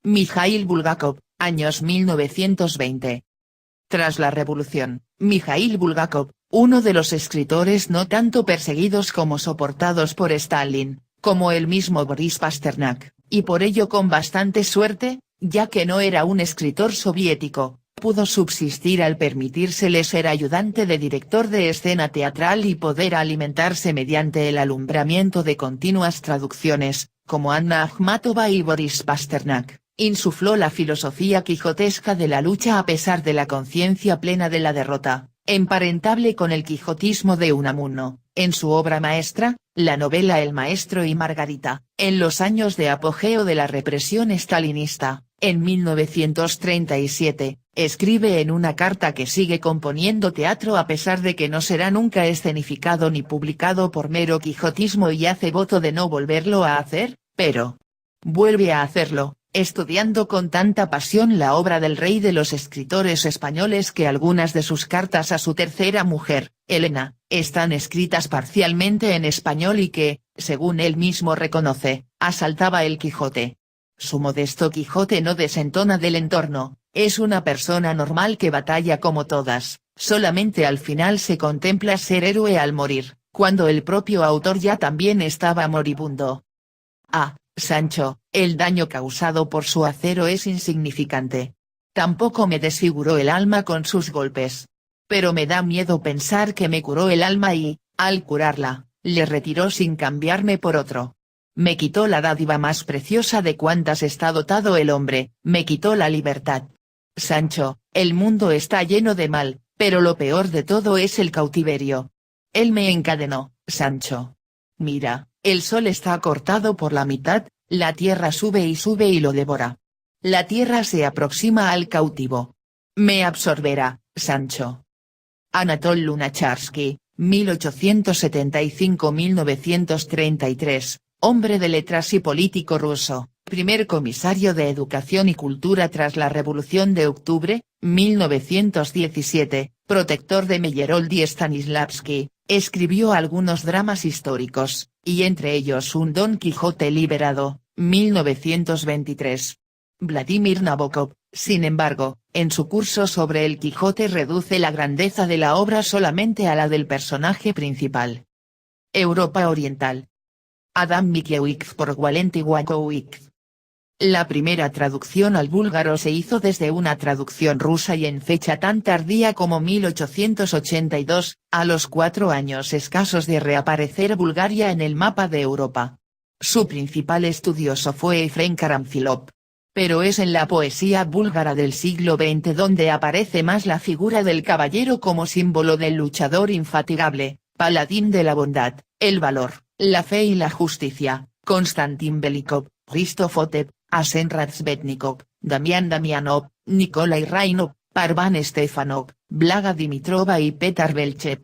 Mikhail Bulgakov, años 1920. Tras la revolución, Mikhail Bulgakov, uno de los escritores no tanto perseguidos como soportados por Stalin, como el mismo Boris Pasternak, y por ello con bastante suerte, ya que no era un escritor soviético, pudo subsistir al permitírsele ser ayudante de director de escena teatral y poder alimentarse mediante el alumbramiento de continuas traducciones, como Anna Akhmatova y Boris Pasternak. Insufló la filosofía quijotesca de la lucha a pesar de la conciencia plena de la derrota, emparentable con el quijotismo de Unamuno, en su obra maestra, la novela El maestro y Margarita, en los años de apogeo de la represión stalinista, en 1937, escribe en una carta que sigue componiendo teatro a pesar de que no será nunca escenificado ni publicado por mero quijotismo y hace voto de no volverlo a hacer, pero vuelve a hacerlo, estudiando con tanta pasión la obra del rey de los escritores españoles que algunas de sus cartas a su tercera mujer, Elena, están escritas parcialmente en español y que, según él mismo reconoce, asaltaba el Quijote. Su modesto Quijote no desentona del entorno, es una persona normal que batalla como todas, solamente al final se contempla ser héroe al morir, cuando el propio autor ya también estaba moribundo. Sancho, el daño causado por su acero es insignificante. Tampoco me desfiguró el alma con sus golpes. Pero me da miedo pensar que me curó el alma y, al curarla, le retiró sin cambiarme por otro. Me quitó la dádiva más preciosa de cuantas está dotado el hombre, me quitó la libertad. Sancho, el mundo está lleno de mal, pero lo peor de todo es el cautiverio. Él me encadenó, Sancho. Mira, el sol está cortado por la mitad, la tierra sube y lo devora. La tierra se aproxima al cautivo. Me absorberá, Sancho. Anatol Lunacharsky, 1875-1933, hombre de letras y político ruso, primer comisario de Educación y Cultura tras la Revolución de Octubre, 1917, protector de Meyerold y Stanislavski, escribió algunos dramas históricos, y entre ellos un Don Quijote liberado, 1923. Vladimir Nabokov, sin embargo, en su curso sobre el Quijote reduce la grandeza de la obra solamente a la del personaje principal. Europa Oriental. Adam Mickiewicz por Walentyn Wakowicz. La primera traducción al búlgaro se hizo desde una traducción rusa y en fecha tan tardía como 1882, a los 4 años escasos de reaparecer Bulgaria en el mapa de Europa. Su principal estudioso fue Efrem Karamfilov. Pero es en la poesía búlgara del siglo XX donde aparece más la figura del caballero como símbolo del luchador infatigable, paladín de la bondad, el valor, la fe y la justicia. Konstantin Belikov, Christoph Otep, Asen Razvetnikov, Damian Damianov, Nikolai Rainov, Parvan Stefanov, Blaga Dimitrova y Petar Belchev.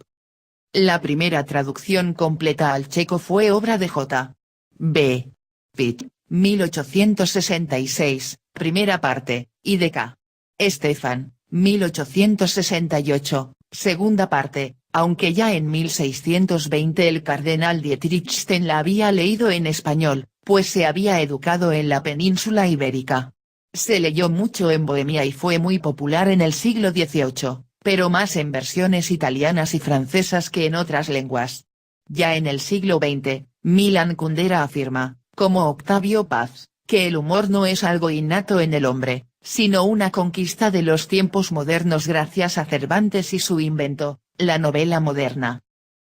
La primera traducción completa al checo fue obra de J. B. Pitt, 1866, primera parte, y de K. Stefan, 1868, segunda parte, aunque ya en 1620 el cardenal Dietrich Sten la había leído en español, pues se había educado en la península ibérica. Se leyó mucho en Bohemia y fue muy popular en el siglo XVIII, pero más en versiones italianas y francesas que en otras lenguas. Ya en el siglo XX, Milan Kundera afirma, como Octavio Paz, que el humor no es algo innato en el hombre, sino una conquista de los tiempos modernos gracias a Cervantes y su invento, la novela moderna.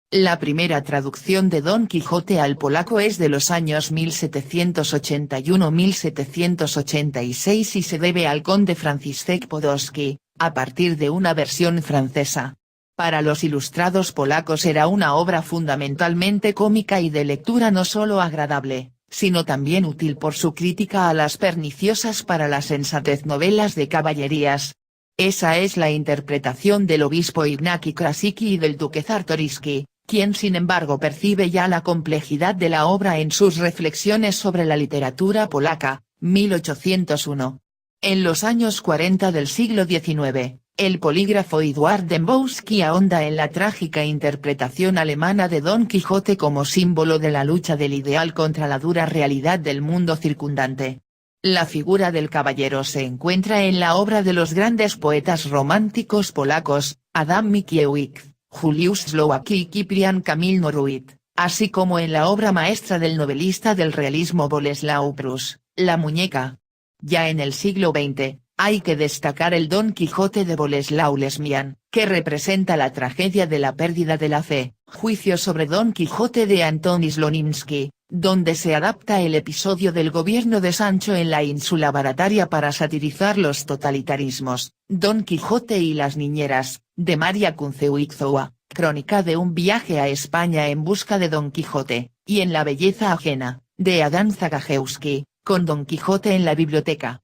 La primera traducción de Don Quijote al polaco es de los años 1781-1786 y se debe al conde Franciszek Podolski, a partir de una versión francesa. Para los ilustrados polacos era una obra fundamentalmente cómica y de lectura no solo agradable, sino también útil por su crítica a las perniciosas para la sensatez novelas de caballerías. Esa es la interpretación del obispo Ignaki Krasicki y del duque Czartoryski, quien sin embargo percibe ya la complejidad de la obra en sus reflexiones sobre la literatura polaca, 1801. En los años 40 del siglo XIX, el polígrafo Eduard Dembowski ahonda en la trágica interpretación alemana de Don Quijote como símbolo de la lucha del ideal contra la dura realidad del mundo circundante. La figura del caballero se encuentra en la obra de los grandes poetas románticos polacos, Adam Mickiewicz, Juliusz Słowacki y Cyprian Kamil Norwid, así como en la obra maestra del novelista del realismo Bolesław Prus, La muñeca. Ya en el siglo XX, hay que destacar el Don Quijote de Bolesław Lesmian, que representa la tragedia de la pérdida de la fe, juicio sobre Don Quijote de Antoni Slonimski, donde se adapta el episodio del gobierno de Sancho en la ínsula Barataria para satirizar los totalitarismos, Don Quijote y las niñeras, de María Kunceuitzova, crónica de un viaje a España en busca de Don Quijote, y En la belleza ajena, de Adán Zagajewski, con Don Quijote en la biblioteca.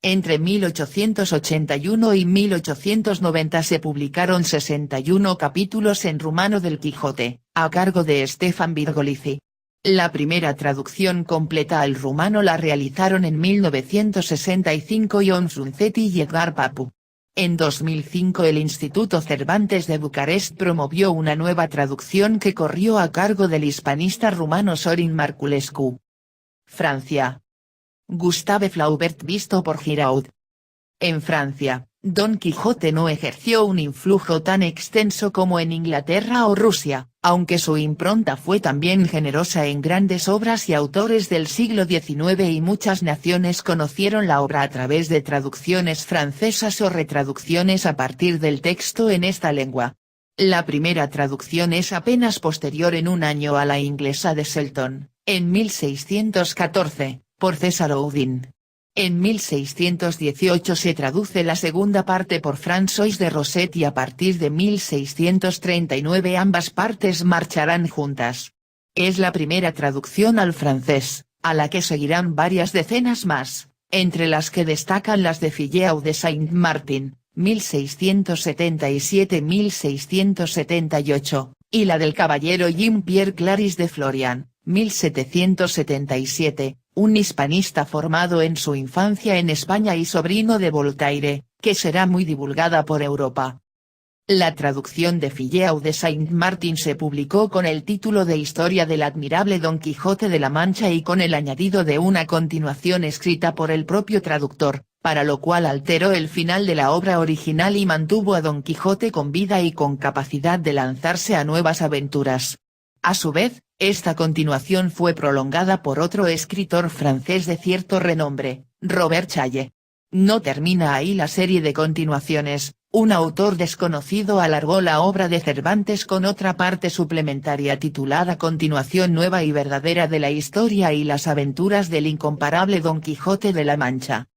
Entre 1881 y 1890 se publicaron 61 capítulos en rumano del Quijote, a cargo de Stefan Virgolici. La primera traducción completa al rumano la realizaron en 1965 Ion Frunzetti y Edgar Papu. En 2005 el Instituto Cervantes de Bucarest promovió una nueva traducción que corrió a cargo del hispanista rumano Sorin Marculescu. Francia. Gustave Flaubert visto por Giraud. En Francia, Don Quijote no ejerció un influjo tan extenso como en Inglaterra o Rusia, aunque su impronta fue también generosa en grandes obras y autores del siglo XIX y muchas naciones conocieron la obra a través de traducciones francesas o retraducciones a partir del texto en esta lengua. La primera traducción es apenas posterior en un año a la inglesa de Selton, en 1614. Por César Oudin. En 1618 se traduce la segunda parte por François de Rosset y a partir de 1639 ambas partes marcharán juntas. Es la primera traducción al francés, a la que seguirán varias decenas más, entre las que destacan las de Filleau de Saint-Martin, 1677-1678, y la del caballero Jean-Pierre Claris de Florian, 1777. Un hispanista formado en su infancia en España y sobrino de Voltaire, que será muy divulgada por Europa. La traducción de Filleau de Saint-Martin se publicó con el título de Historia del admirable Don Quijote de la Mancha y con el añadido de una continuación escrita por el propio traductor, para lo cual alteró el final de la obra original y mantuvo a Don Quijote con vida y con capacidad de lanzarse a nuevas aventuras. A su vez, esta continuación fue prolongada por otro escritor francés de cierto renombre, Robert Chaille. No termina ahí la serie de continuaciones, un autor desconocido alargó la obra de Cervantes con otra parte suplementaria titulada Continuación nueva y verdadera de la historia y las aventuras del incomparable Don Quijote de la Mancha.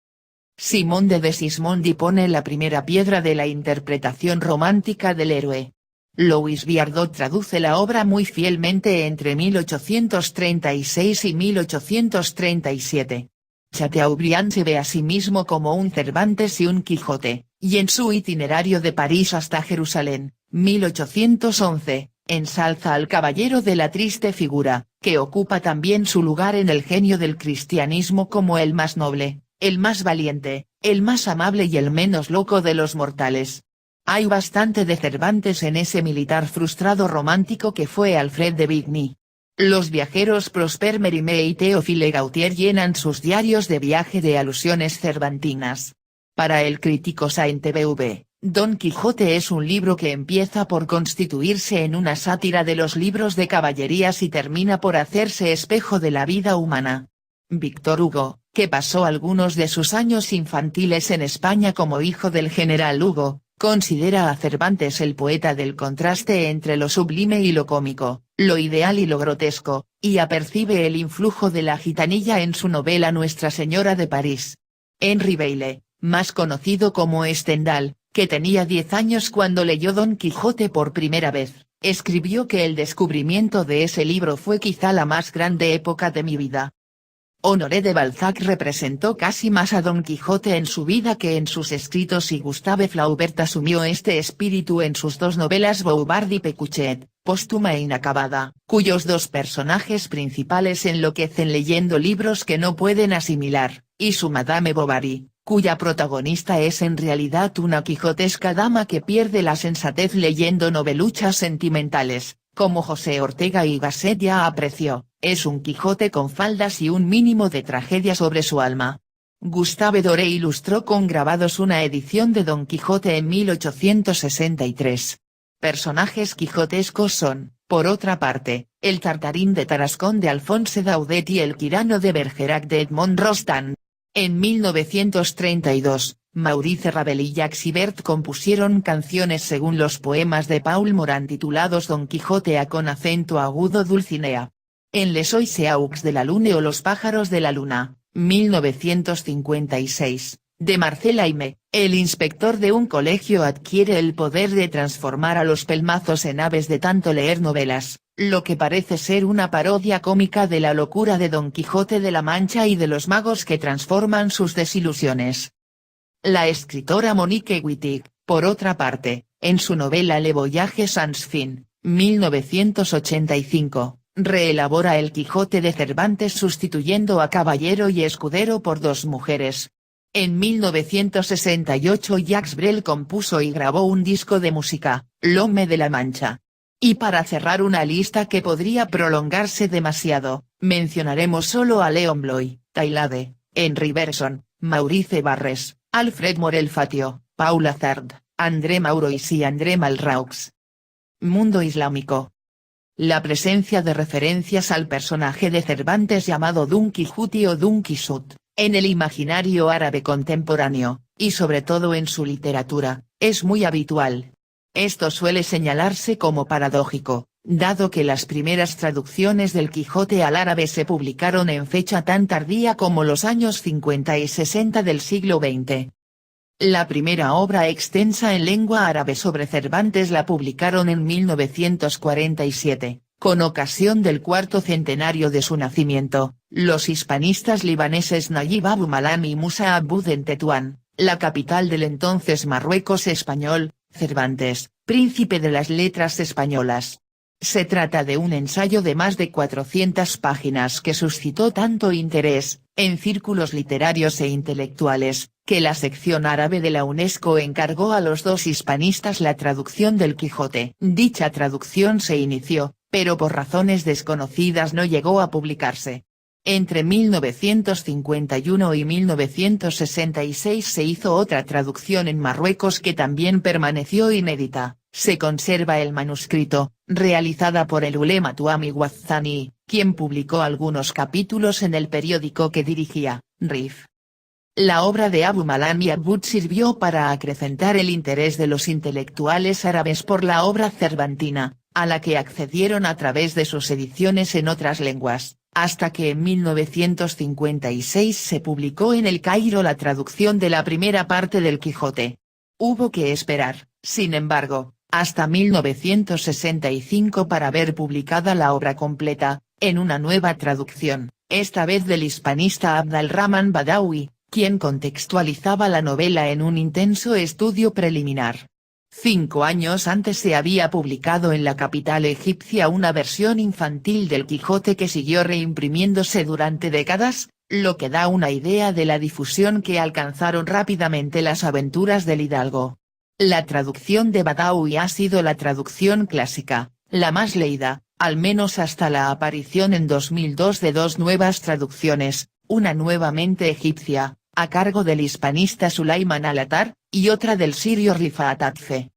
Simón de Sismondi pone la primera piedra de la interpretación romántica del héroe. Louis Viardot traduce la obra muy fielmente entre 1836 y 1837. Chateaubriand se ve a sí mismo como un Cervantes y un Quijote, y en su itinerario de París hasta Jerusalén, 1811, ensalza al caballero de la triste figura, que ocupa también su lugar en el genio del cristianismo como el más noble, el más valiente, el más amable y el menos loco de los mortales. Hay bastante de Cervantes en ese militar frustrado romántico que fue Alfred de Vigny. Los viajeros Prosper Mérimée y Théophile Gautier llenan sus diarios de viaje de alusiones cervantinas. Para el crítico Saint-Beuve, Don Quijote es un libro que empieza por constituirse en una sátira de los libros de caballerías y termina por hacerse espejo de la vida humana. Víctor Hugo, que pasó algunos de sus años infantiles en España como hijo del general Hugo, considera a Cervantes el poeta del contraste entre lo sublime y lo cómico, lo ideal y lo grotesco, y apercibe el influjo de la gitanilla en su novela Nuestra Señora de París. Henry Bailey, más conocido como Stendhal, que tenía 10 años cuando leyó Don Quijote por primera vez, escribió que el descubrimiento de ese libro fue quizá la más grande época de mi vida. Honoré de Balzac representó casi más a Don Quijote en su vida que en sus escritos y Gustave Flaubert asumió este espíritu en sus dos novelas Bouvard y Pécuchet, póstuma e inacabada, cuyos dos personajes principales enloquecen leyendo libros que no pueden asimilar, y su Madame Bovary, cuya protagonista es en realidad una quijotesca dama que pierde la sensatez leyendo noveluchas sentimentales, como José Ortega y Gasset ya apreció. Es un Quijote con faldas y un mínimo de tragedia sobre su alma. Gustave Doré ilustró con grabados una edición de Don Quijote en 1863. Personajes quijotescos son, por otra parte, el Tartarín de Tarascón de Alphonse Daudet y el Quirano de Bergerac de Edmond Rostand. En 1932, Maurice Ravel y Jacques Ibert compusieron canciones según los poemas de Paul Morand titulados Don Quijote a con acento agudo Dulcinea. En Les Oiseaux de la Lune o Los pájaros de la luna, 1956, de Marcel Aimé, el inspector de un colegio adquiere el poder de transformar a los pelmazos en aves de tanto leer novelas, lo que parece ser una parodia cómica de la locura de Don Quijote de la Mancha y de los magos que transforman sus desilusiones. La escritora Monique Wittig, por otra parte, en su novela Le Voyage sans fin, 1985, reelabora el Quijote de Cervantes sustituyendo a caballero y escudero por dos mujeres. En 1968 Jacques Brel compuso y grabó un disco de música, L'Homme de la Mancha. Y para cerrar una lista que podría prolongarse demasiado, mencionaremos solo a Leon Bloy, Tailade, Henry Bergson, Maurice Barres, Alfred Morel Fatio, Paul Hazard, André Maurois y André Malraux. Mundo islámico. La presencia de referencias al personaje de Cervantes llamado Dun Quijote o Dun Quixote, en el imaginario árabe contemporáneo, y sobre todo en su literatura, es muy habitual. Esto suele señalarse como paradójico, dado que las primeras traducciones del Quijote al árabe se publicaron en fecha tan tardía como los años 50 y 60 del siglo XX. La primera obra extensa en lengua árabe sobre Cervantes la publicaron en 1947, con ocasión del cuarto centenario de su nacimiento, los hispanistas libaneses Nayib Abu Malam y Musa Abud en Tetuán, la capital del entonces Marruecos español, Cervantes, príncipe de las letras españolas. Se trata de un ensayo de más de 400 páginas que suscitó tanto interés, en círculos literarios e intelectuales, que la sección árabe de la UNESCO encargó a los dos hispanistas la traducción del Quijote. Dicha traducción se inició, pero por razones desconocidas no llegó a publicarse. Entre 1951 y 1966 se hizo otra traducción en Marruecos que también permaneció inédita. Se conserva el manuscrito, realizada por el ulema Tuami Wazzani, quien publicó algunos capítulos en el periódico que dirigía, Rif. La obra de Abu Malam y Abud sirvió para acrecentar el interés de los intelectuales árabes por la obra cervantina, a la que accedieron a través de sus ediciones en otras lenguas, hasta que en 1956 se publicó en El Cairo la traducción de la primera parte del Quijote. Hubo que esperar, sin embargo, hasta 1965 para ver publicada la obra completa, en una nueva traducción, esta vez del hispanista Abd al-Rahman Badawi, quien contextualizaba la novela en un intenso estudio preliminar. 5 años antes se había publicado en la capital egipcia una versión infantil del Quijote que siguió reimprimiéndose durante décadas, lo que da una idea de la difusión que alcanzaron rápidamente las aventuras del hidalgo. La traducción de Badawi ha sido la traducción clásica, la más leída, al menos hasta la aparición en 2002 de dos nuevas traducciones, una nuevamente egipcia, a cargo del hispanista Sulaiman al-Attar, y otra del sirio Rifat Atfe.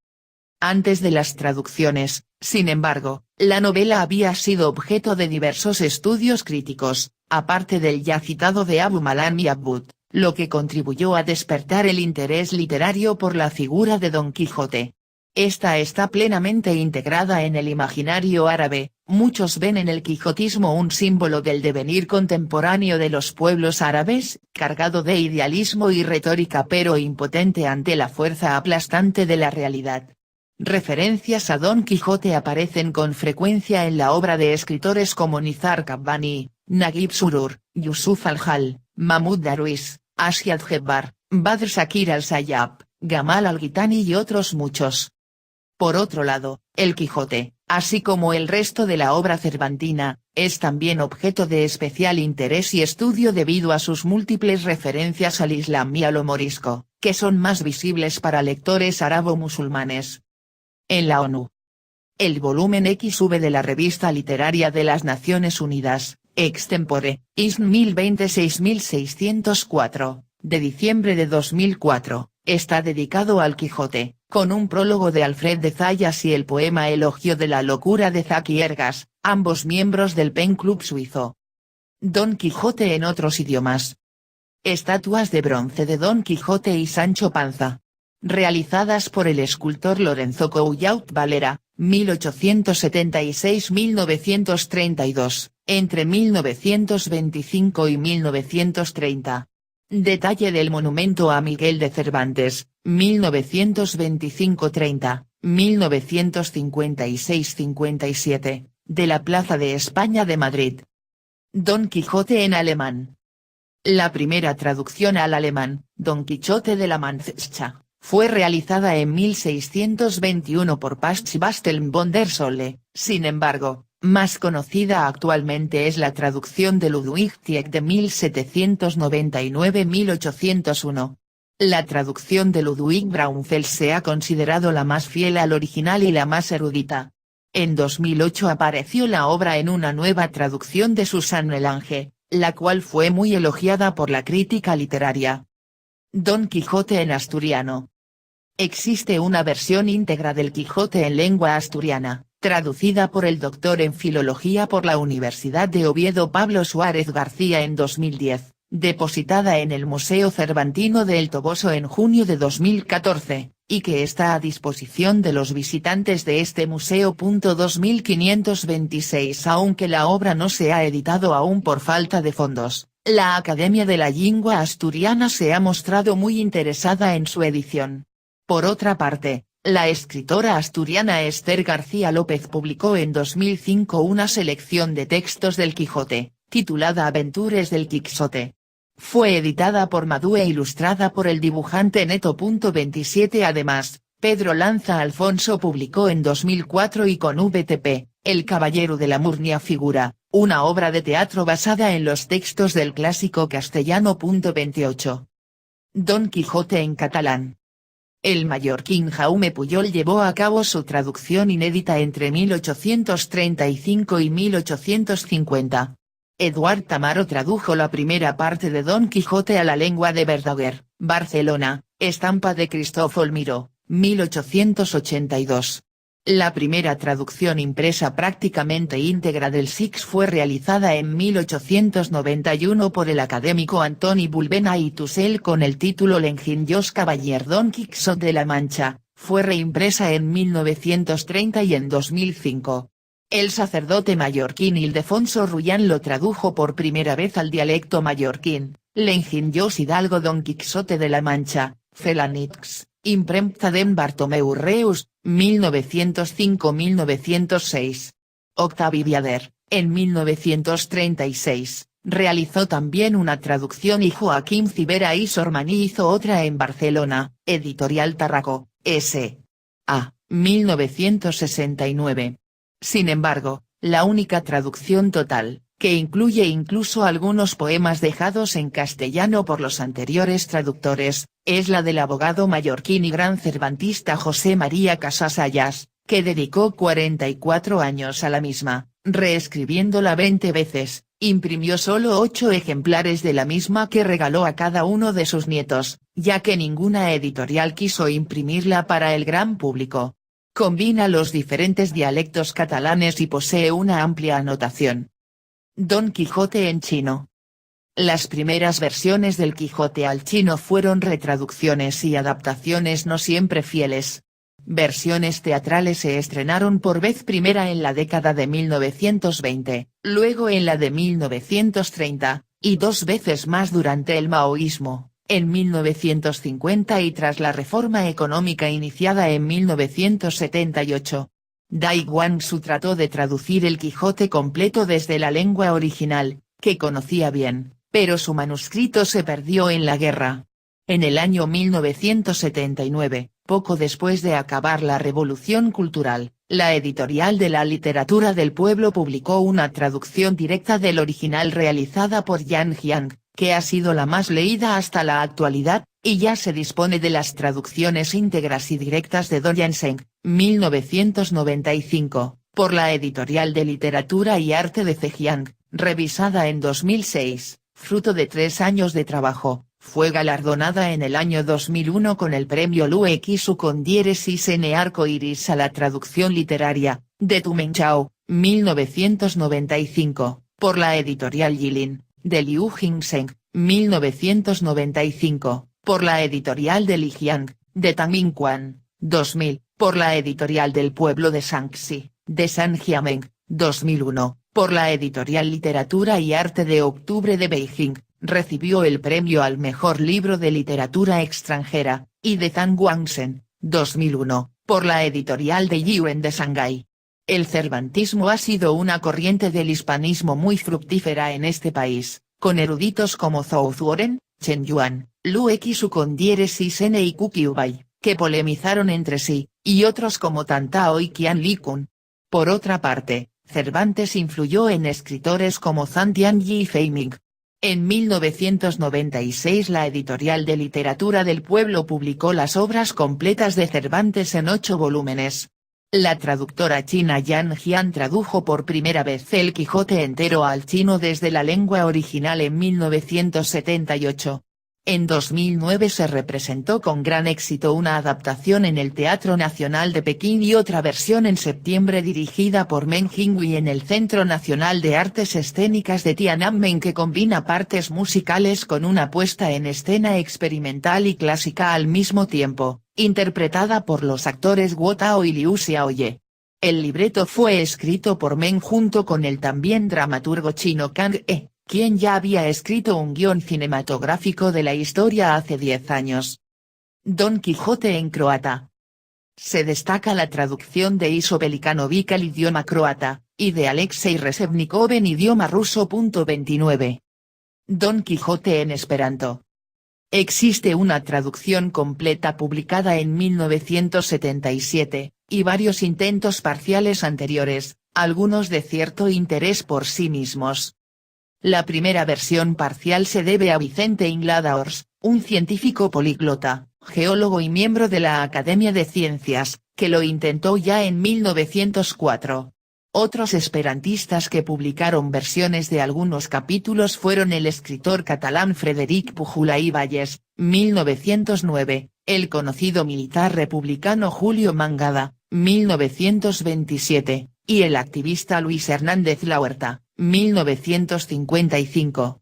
Antes de las traducciones, sin embargo, la novela había sido objeto de diversos estudios críticos, aparte del ya citado de Abu Malam y Abud, lo que contribuyó a despertar el interés literario por la figura de Don Quijote. Esta está plenamente integrada en el imaginario árabe, muchos ven en el quijotismo un símbolo del devenir contemporáneo de los pueblos árabes, cargado de idealismo y retórica pero impotente ante la fuerza aplastante de la realidad. Referencias a Don Quijote aparecen con frecuencia en la obra de escritores como Nizar Qabbani, Naguib Surur, Yusuf al-Hal, Mahmud Darwish, Ashiad Jebbar, Badr Shakir al-Sayyab, Gamal al-Gitani y otros muchos. Por otro lado, el Quijote, así como el resto de la obra cervantina, es también objeto de especial interés y estudio debido a sus múltiples referencias al Islam y a lo morisco, que son más visibles para lectores arabo-musulmanes. En la ONU. El volumen XV de la Revista Literaria de las Naciones Unidas, Extempore, ISN 1020-6604, de diciembre de 2004, está dedicado al Quijote, con un prólogo de Alfred de Zayas y el poema Elogio de la locura de Zaki Ergas, ambos miembros del Pen Club suizo. Don Quijote en otros idiomas. Estatuas de bronce de Don Quijote y Sancho Panza. Realizadas por el escultor Lorenzo Coullaut Valera, 1876-1932, entre 1925 y 1930. Detalle del monumento a Miguel de Cervantes, 1925-30, 1956-57, de la Plaza de España de Madrid. Don Quijote en alemán. La primera traducción al alemán, Don Quijote de la Mancha, fue realizada en 1621 por Pastbasteln von der Solle. Sin embargo, más conocida actualmente es la traducción de Ludwig Tieck de 1799-1801. La traducción de Ludwig Braunfels se ha considerado la más fiel al original y la más erudita. En 2008 apareció la obra en una nueva traducción de Susanne Lange, la cual fue muy elogiada por la crítica literaria. Don Quijote en asturiano. Existe una versión íntegra del Quijote en lengua asturiana, traducida por el doctor en Filología por la Universidad de Oviedo Pablo Suárez García en 2010, depositada en el Museo Cervantino de El Toboso en junio de 2014, y que está a disposición de los visitantes de este museo. 2526 Aunque la obra no se ha editado aún por falta de fondos, la Academia de la Lingua Asturiana se ha mostrado muy interesada en su edición. Por otra parte, la escritora asturiana Esther García López publicó en 2005 una selección de textos del Quijote, titulada Aventures del Quixote. Fue editada por Madú e ilustrada por el dibujante Neto. 27 Además, Pedro Lanza Alfonso publicó en 2004 y con VTP, El Caballero de la Murnia Figura, una obra de teatro basada en los textos del clásico castellano. 28. Don Quijote en catalán. El mallorquín Jaume Pujol llevó a cabo su traducción inédita entre 1835 y 1850. Eduard Tamaro tradujo la primera parte de Don Quijote a la lengua de Verdaguer, Barcelona, estampa de Cristófol Miró, 1882. La primera traducción impresa prácticamente íntegra del Six fue realizada en 1891 por el académico Antoni Bulbena y Tussell con el título L'Enginyós Cavaller Don Quixote de la Mancha, fue reimpresa en 1930 y en 2005. El sacerdote mallorquín Ildefonso Rullán lo tradujo por primera vez al dialecto mallorquín, L'Enginyós Hidalgo Don Quixote de la Mancha, Felanix, impremta d'en Bartomeu Reus, 1905-1906. Octavi Viader, en 1936, realizó también una traducción y Joaquín Cibera y Sormaní hizo otra en Barcelona, Editorial Tarraco, S.A., 1969. Sin embargo, la única traducción total, que incluye incluso algunos poemas dejados en castellano por los anteriores traductores, es la del abogado mallorquín y gran cervantista José María Casas Ayas, que dedicó 44 años a la misma, reescribiéndola 20 veces, imprimió solo 8 ejemplares de la misma que regaló a cada uno de sus nietos, ya que ninguna editorial quiso imprimirla para el gran público. Combina los diferentes dialectos catalanes y posee una amplia anotación. Don Quijote en chino. Las primeras versiones del Quijote al chino fueron retraducciones y adaptaciones no siempre fieles. Versiones teatrales se estrenaron por vez primera en la década de 1920, luego en la de 1930, y 2 veces más durante el maoísmo, en 1950 y tras la reforma económica iniciada en 1978. Dai Guangsu trató de traducir el Quijote completo desde la lengua original, que conocía bien, pero su manuscrito se perdió en la guerra. En el año 1979, poco después de acabar la Revolución Cultural, la Editorial de la Literatura del Pueblo publicó una traducción directa del original realizada por Yang Jiang, que ha sido la más leída hasta la actualidad, y ya se dispone de las traducciones íntegras y directas de Doyan Seng, 1995, por la Editorial de Literatura y Arte de Zhejiang, revisada en 2006, fruto de 3 años de trabajo, fue galardonada en el año 2001 con el premio Luekisu con dieresis N arco iris a la traducción literaria, de Tu Meng Chao, 1995, por la editorial Jilin, de Liu Jingsheng, 1995, por la editorial de Lijiang, de Tang Mingquan, 2000, por la editorial del pueblo de Shaanxi, de San Jiameng, 2001, por la editorial Literatura y Arte de Octubre de Beijing, recibió el premio al mejor libro de literatura extranjera, y de Zhang Guangzhen, 2001, por la editorial de Yuen de Shanghái. El cervantismo ha sido una corriente del hispanismo muy fructífera en este país, con eruditos como Zhou Zuoren, Chen Yuan, Luekisu con dieresis N y Ku Qiubai, que polemizaron entre sí, y otros como Tan Tao y Qian Likun. Por otra parte, Cervantes influyó en escritores como Zhang Tianyi y Fei Ming. En 1996 la editorial de Literatura del Pueblo publicó las obras completas de Cervantes en 8 volúmenes. La traductora china Yan Jian tradujo por primera vez El Quijote entero al chino desde la lengua original en 1978. En 2009 se representó con gran éxito una adaptación en el Teatro Nacional de Pekín y otra versión en septiembre dirigida por Meng Jingwei en el Centro Nacional de Artes Escénicas de Tiananmen que combina partes musicales con una puesta en escena experimental y clásica al mismo tiempo, interpretada por los actores Guo Tao y Liu Xiaoye. El libreto fue escrito por Meng junto con el también dramaturgo chino Kang He, quien ya había escrito un guión cinematográfico de la historia hace 10 años. Don Quijote en croata. Se destaca la traducción de Iso Velikanovic al idioma croata, y de Alexei Rezebnikov en idioma ruso. 29. Don Quijote en esperanto. Existe una traducción completa publicada en 1977, y varios intentos parciales anteriores, algunos de cierto interés por sí mismos. La primera versión parcial se debe a Vicente Inglada-Ors, un científico políglota, geólogo y miembro de la Academia de Ciencias, que lo intentó ya en 1904. Otros esperantistas que publicaron versiones de algunos capítulos fueron el escritor catalán Frederic Pujula y Valles, 1909, el conocido militar republicano Julio Mangada, 1927, y el activista Luis Hernández Lahuerta, 1955.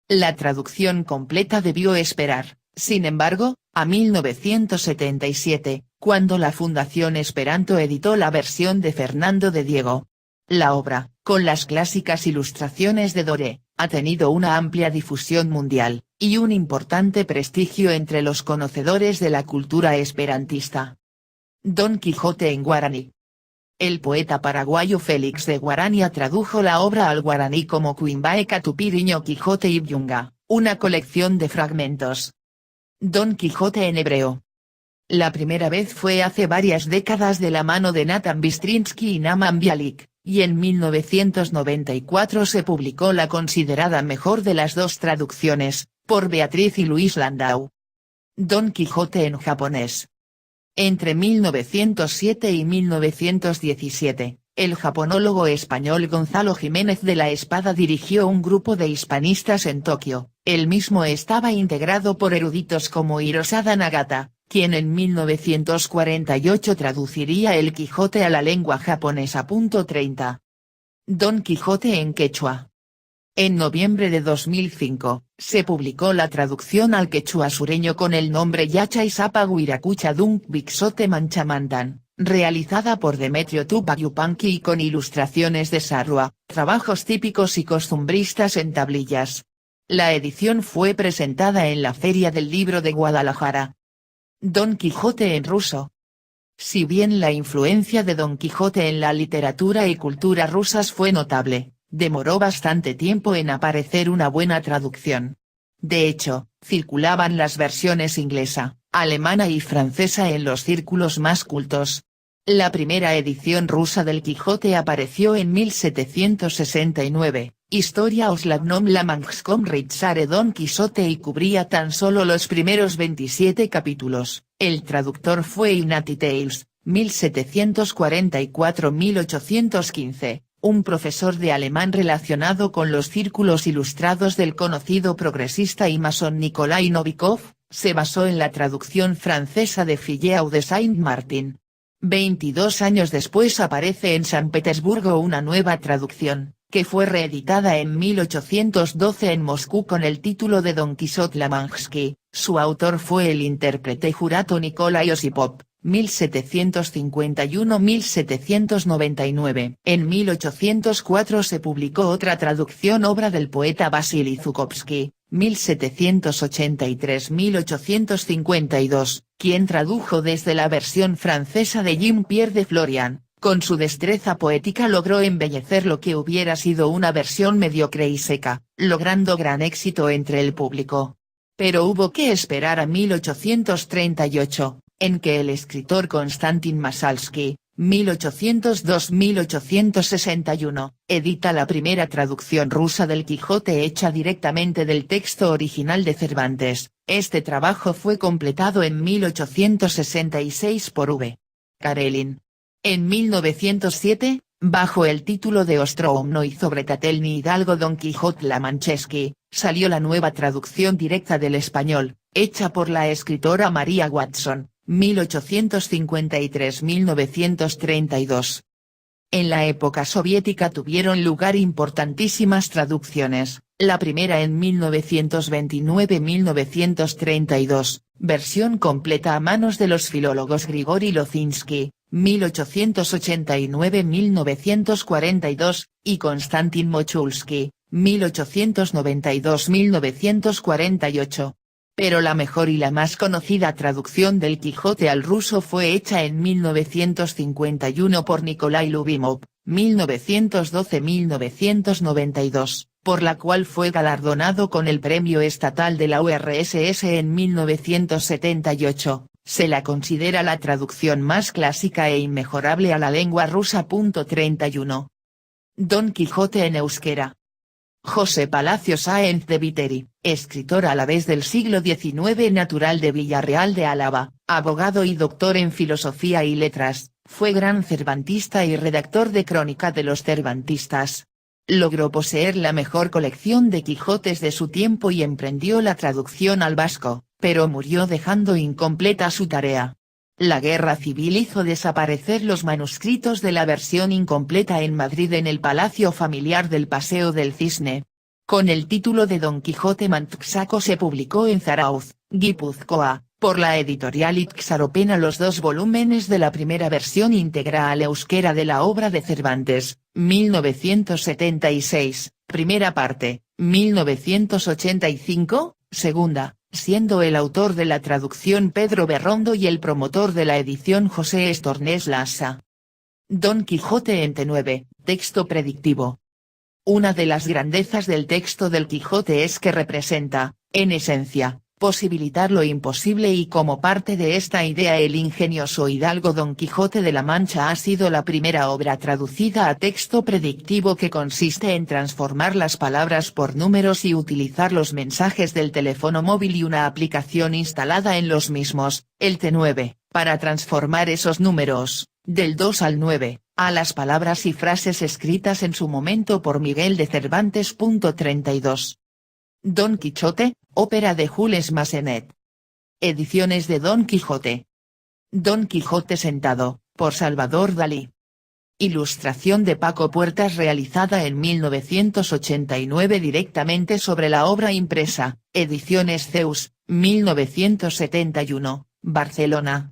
La traducción completa debió esperar, sin embargo, a 1977, cuando la Fundación Esperanto editó la versión de Fernando de Diego. La obra, con las clásicas ilustraciones de Doré, ha tenido una amplia difusión mundial, y un importante prestigio entre los conocedores de la cultura esperantista. Don Quijote en guaraní. El poeta paraguayo Félix de Guarania tradujo la obra al guaraní como Quimbae Catupiriño Quijote y Byunga, una colección de fragmentos. Don Quijote en hebreo. La primera vez fue hace varias décadas de la mano de Nathan Bistrinsky y Naman Bialik, y en 1994 se publicó la considerada mejor de las dos traducciones, por Beatriz y Luis Landau. Don Quijote en japonés. Entre 1907 y 1917, el japonólogo español Gonzalo Jiménez de la Espada dirigió un grupo de hispanistas en Tokio. El mismo estaba integrado por eruditos como Hirosada Nagata, quien en 1948 traduciría El Quijote a la lengua japonesa. 30. Don Quijote en quechua. En noviembre de 2005, se publicó la traducción al quechua sureño con el nombre Yacha Isapa Huiracucha Dunk Bixote Manchamantan, realizada por Demetrio Tupac Yupanqui y con ilustraciones de Sarrua, trabajos típicos y costumbristas en tablillas. La edición fue presentada en la Feria del Libro de Guadalajara. Don Quijote en ruso. Si bien la influencia de Don Quijote en la literatura y cultura rusas fue notable, demoró bastante tiempo en aparecer una buena traducción. De hecho, circulaban las versiones inglesa, alemana y francesa en los círculos más cultos. La primera edición rusa del Quijote apareció en 1769, Historia Oslavnom Lamangskom Ritsare Don Quijote y cubría tan solo los primeros 27 capítulos. El traductor fue Ignati Tales, 1744-1815, un profesor de alemán relacionado con los círculos ilustrados del conocido progresista y masón Nikolai Novikov, se basó en la traducción francesa de Filleau de Saint-Martin. 22 años después aparece en San Petersburgo una nueva traducción, que fue reeditada en 1812 en Moscú con el título de Don Quijote Lamansky. Su autor fue el intérprete jurato Nikolai Osipov, 1751-1799. En 1804 se publicó otra traducción, obra del poeta Vasily Zhukovsky, 1783-1852, quien tradujo desde la versión francesa de Jean-Pierre de Florian. Con su destreza poética logró embellecer lo que hubiera sido una versión mediocre y seca, logrando gran éxito entre el público. Pero hubo que esperar a 1838, en que el escritor Konstantin Masalsky, 1802-1861, edita la primera traducción rusa del Quijote hecha directamente del texto original de Cervantes. Este trabajo fue completado en 1866 por V. Karelin. En 1907, bajo el título de Ostroumno y Zobretatelny Hidalgo Don Quijote Lamanchesky, salió la nueva traducción directa del español, hecha por la escritora María Watson, 1853-1932. En la época soviética tuvieron lugar importantísimas traducciones, la primera en 1929-1932, versión completa a manos de los filólogos Grigori Lozinsky, 1889-1942, y Konstantin Mochulsky, 1892-1948. Pero la mejor y la más conocida traducción del Quijote al ruso fue hecha en 1951 por Nikolai Lubimov, 1912-1992, por la cual fue galardonado con el Premio Estatal de la URSS en 1978. Se la considera la traducción más clásica e inmejorable a la lengua rusa. 31. Don Quijote en euskera. José Palacio Sáenz de Viteri, escritor a la vez del siglo XIX, natural de Villarreal de Álava, abogado y doctor en filosofía y letras, fue gran cervantista y redactor de Crónica de los Cervantistas. Logró poseer la mejor colección de Quijotes de su tiempo y emprendió la traducción al vasco, pero murió dejando incompleta su tarea. La guerra civil hizo desaparecer los manuscritos de la versión incompleta en Madrid en el palacio familiar del Paseo del Cisne. Con el título de Don Quijote Mantxako se publicó en Zarauz, Guipúzcoa, por la editorial Ixaropena los dos volúmenes de la primera versión íntegra al euskera de la obra de Cervantes, 1976, primera parte, 1985, segunda, siendo el autor de la traducción Pedro Berrondo y el promotor de la edición José Estornés Lassa. Don Quijote ente 9, texto predictivo. Una de las grandezas del texto del Quijote es que representa, en esencia, posibilitar lo imposible, y como parte de esta idea el ingenioso hidalgo Don Quijote de la Mancha ha sido la primera obra traducida a texto predictivo, que consiste en transformar las palabras por números y utilizar los mensajes del teléfono móvil y una aplicación instalada en los mismos, el T9, para transformar esos números, del 2 al 9, a las palabras y frases escritas en su momento por Miguel de Cervantes. 32. Don Quijote, ópera de Jules Massenet. Ediciones de Don Quijote. Don Quijote sentado, por Salvador Dalí. Ilustración de Paco Puertas realizada en 1989 directamente sobre la obra impresa, Ediciones Zeus, 1971, Barcelona.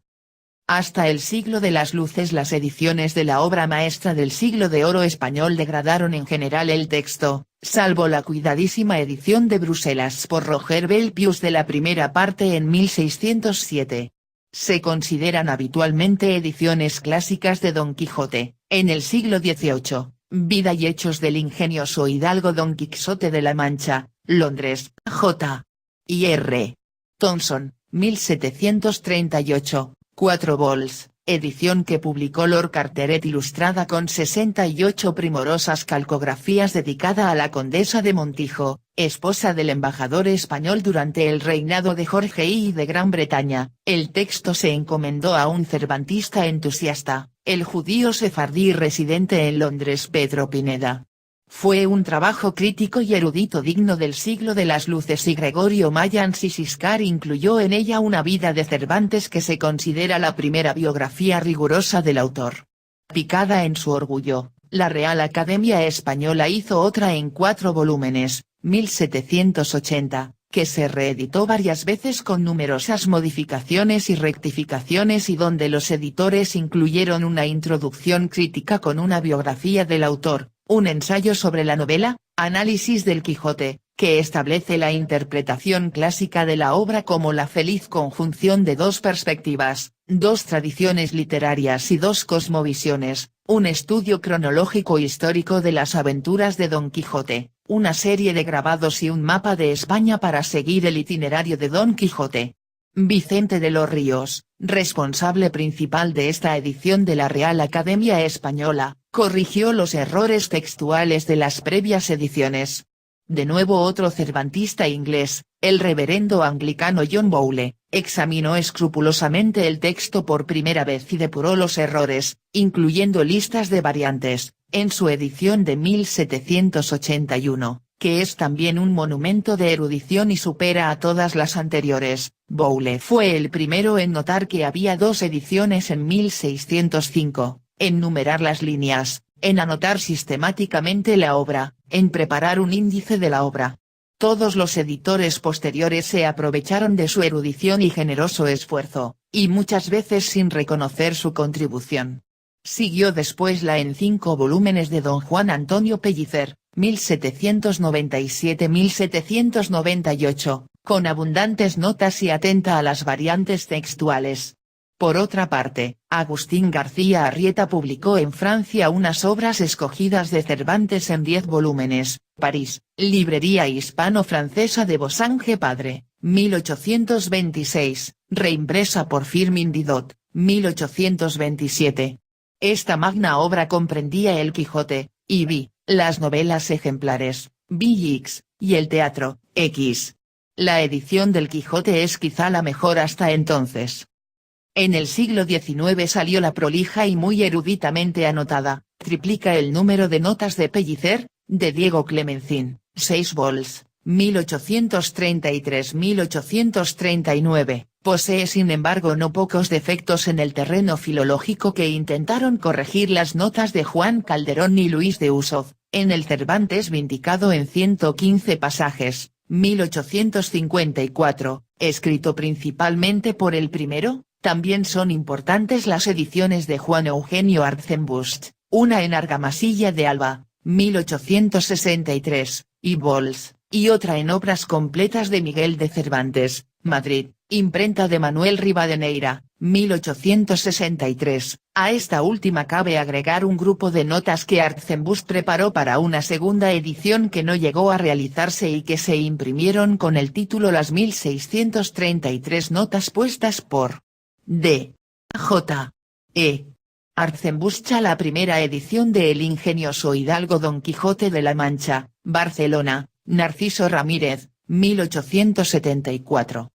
Hasta el siglo de las luces las ediciones de la obra maestra del siglo de oro español degradaron en general el texto, salvo la cuidadísima edición de Bruselas por Roger Belpius de la primera parte en 1607. Se consideran habitualmente ediciones clásicas de Don Quijote, en el siglo XVIII, Vida y hechos del ingenioso hidalgo Don Quixote de la Mancha, Londres, J. y R. Thomson, 1738. 4 vols, edición que publicó Lord Carteret ilustrada con 68 primorosas calcografías dedicada a la condesa de Montijo, esposa del embajador español durante el reinado de Jorge I de Gran Bretaña. El texto se encomendó a un cervantista entusiasta, el judío sefardí residente en Londres Pedro Pineda. Fue un trabajo crítico y erudito digno del siglo de las luces, y Gregorio Mayans y Siscar incluyó en ella una vida de Cervantes que se considera la primera biografía rigurosa del autor. Picada en su orgullo, la Real Academia Española hizo otra en 4 volúmenes, 1780, que se reeditó varias veces con numerosas modificaciones y rectificaciones, y donde los editores incluyeron una introducción crítica con una biografía del autor, un ensayo sobre la novela, Análisis del Quijote, que establece la interpretación clásica de la obra como la feliz conjunción de 2 perspectivas, 2 tradiciones literarias y 2 cosmovisiones, un estudio cronológico histórico de las aventuras de Don Quijote, una serie de grabados y un mapa de España para seguir el itinerario de Don Quijote. Vicente de los Ríos, responsable principal de esta edición de la Real Academia Española, corrigió los errores textuales de las previas ediciones. De nuevo otro cervantista inglés, el reverendo anglicano John Bowle, examinó escrupulosamente el texto por primera vez y depuró los errores, incluyendo listas de variantes, en su edición de 1781, que es también un monumento de erudición y supera a todas las anteriores. Bowle fue el primero en notar que había 2 ediciones en 1605, en numerar las líneas, en anotar sistemáticamente la obra, en preparar un índice de la obra. Todos los editores posteriores se aprovecharon de su erudición y generoso esfuerzo, y muchas veces sin reconocer su contribución. Siguió después la en 5 volúmenes de don Juan Antonio Pellicer, 1797-1798, con abundantes notas y atenta a las variantes textuales. Por otra parte, Agustín García Arrieta publicó en Francia unas obras escogidas de Cervantes en 10 volúmenes, París, Librería Hispano-Francesa de Bosange Padre, 1826, reimpresa por Firmin Didot, 1827. Esta magna obra comprendía El Quijote, y las novelas ejemplares, X, y el teatro, X. La edición del Quijote es quizá la mejor hasta entonces. En el siglo XIX salió la prolija y muy eruditamente anotada, triplica el número de notas de Pellicer, de Diego Clemencín, 6 vols, 1833-1839, posee sin embargo no pocos defectos en el terreno filológico que intentaron corregir las notas de Juan Calderón y Luis de Usoz, en el Cervantes vindicado en 115 pasajes, 1854, escrito principalmente por el primero. También son importantes las ediciones de Juan Eugenio Artzenbust, una en argamasilla de Alba, 1863, y Bols, y otra en obras completas de Miguel de Cervantes, Madrid, imprenta de Manuel Rivadeneira, 1863. A esta última cabe agregar un grupo de notas que Artzenbust preparó para una segunda edición que no llegó a realizarse y que se imprimieron con el título Las 1633 notas puestas por D. J. E. Artzenbust, la primera edición de El ingenioso hidalgo Don Quijote de la Mancha, Barcelona, Narciso Ramírez, 1874.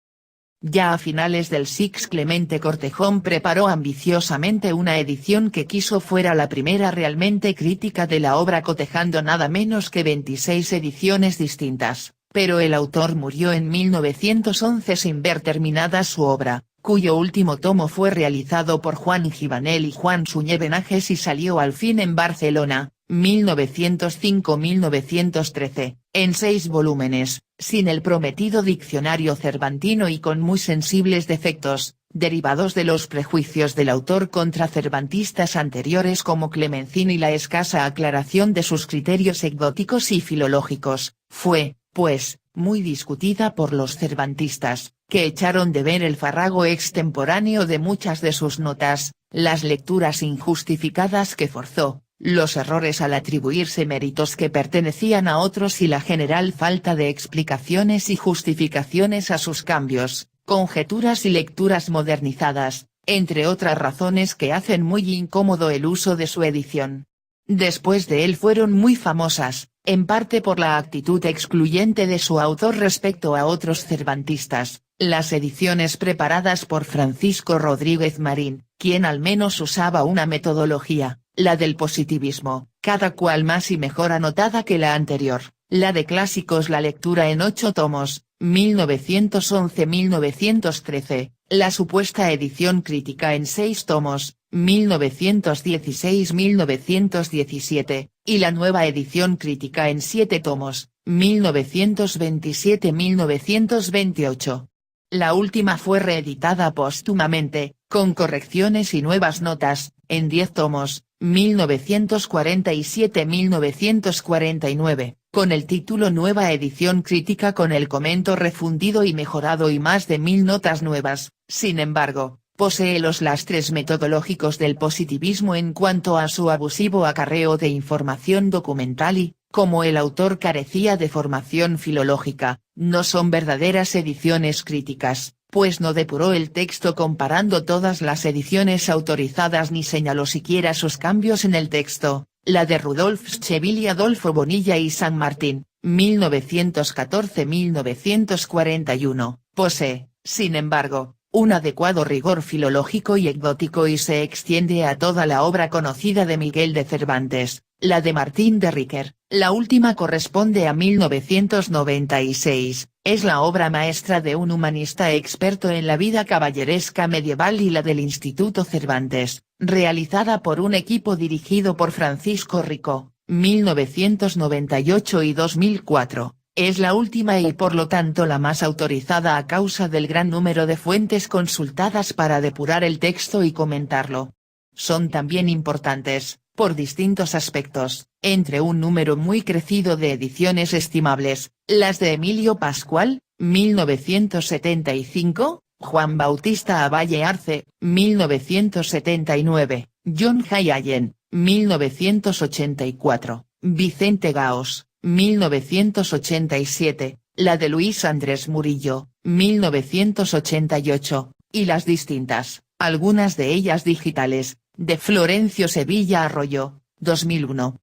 Ya a finales del siglo Clemente Cortejón preparó ambiciosamente una edición que quiso fuera la primera realmente crítica de la obra, cotejando nada menos que 26 ediciones distintas, pero el autor murió en 1911 sin ver terminada su obra, cuyo último tomo fue realizado por Juan Givanel y Juan Suñé Benajes y salió al fin en Barcelona, 1905-1913, en 6 volúmenes, sin el prometido diccionario cervantino y con muy sensibles defectos, derivados de los prejuicios del autor contra cervantistas anteriores como Clemencín y la escasa aclaración de sus criterios exóticos y filológicos. Fue, pues, muy discutida por los cervantistas, que echaron de ver el farrago extemporáneo de muchas de sus notas, las lecturas injustificadas que forzó, los errores al atribuirse méritos que pertenecían a otros y la general falta de explicaciones y justificaciones a sus cambios, conjeturas y lecturas modernizadas, entre otras razones que hacen muy incómodo el uso de su edición. Después de él fueron muy famosas, en parte por la actitud excluyente de su autor respecto a otros cervantistas, las ediciones preparadas por Francisco Rodríguez Marín, quien al menos usaba una metodología, la del positivismo, cada cual más y mejor anotada que la anterior, la de clásicos, la lectura en 8 tomos, 1911-1913, la supuesta edición crítica en 6 tomos, 1916-1917, y la nueva edición crítica en 7 tomos, 1927-1928. La última fue reeditada póstumamente, con correcciones y nuevas notas, en 10 tomos, 1947-1949, con el título Nueva edición crítica con el comento refundido y mejorado y más de 1000 notas nuevas. Sin embargo, posee los lastres metodológicos del positivismo en cuanto a su abusivo acarreo de información documental y, como el autor carecía de formación filológica, no son verdaderas ediciones críticas, pues no depuró el texto comparando todas las ediciones autorizadas ni señaló siquiera sus cambios en el texto. La de Rudolf Schevil y Adolfo Bonilla y San Martín, 1914-1941, posee, sin embargo, un adecuado rigor filológico y ecdótico y se extiende a toda la obra conocida de Miguel de Cervantes. La de Martín de Riquer, la última corresponde a 1996, es la obra maestra de un humanista experto en la vida caballeresca medieval, y la del Instituto Cervantes, realizada por un equipo dirigido por Francisco Rico, 1998 y 2004. Es la última y por lo tanto la más autorizada a causa del gran número de fuentes consultadas para depurar el texto y comentarlo. Son también importantes, por distintos aspectos, entre un número muy crecido de ediciones estimables, las de Emilio Pascual, 1975, Juan Bautista Avalle Arce, 1979, John Hay Allen, 1984, Vicente Gaos, 1987, la de Luis Andrés Murillo, 1988, y las distintas, algunas de ellas digitales, de Florencio Sevilla Arroyo, 2001.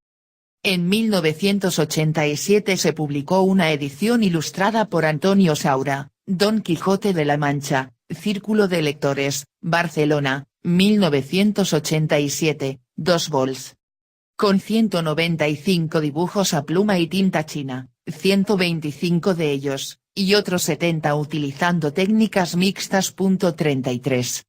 En 1987 se publicó una edición ilustrada por Antonio Saura, Don Quijote de la Mancha, Círculo de Lectores, Barcelona, 1987, 2 vols. Con 195 dibujos a pluma y tinta china, 125 de ellos, y otros 70 utilizando técnicas mixtas. 33.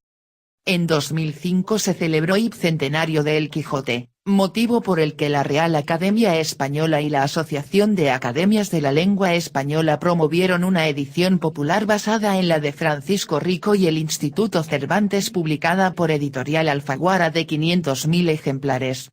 En 2005 se celebró el centenario de El Quijote, motivo por el que la Real Academia Española y la Asociación de Academias de la Lengua Española promovieron una edición popular basada en la de Francisco Rico y el Instituto Cervantes, publicada por Editorial Alfaguara, de 500.000 ejemplares.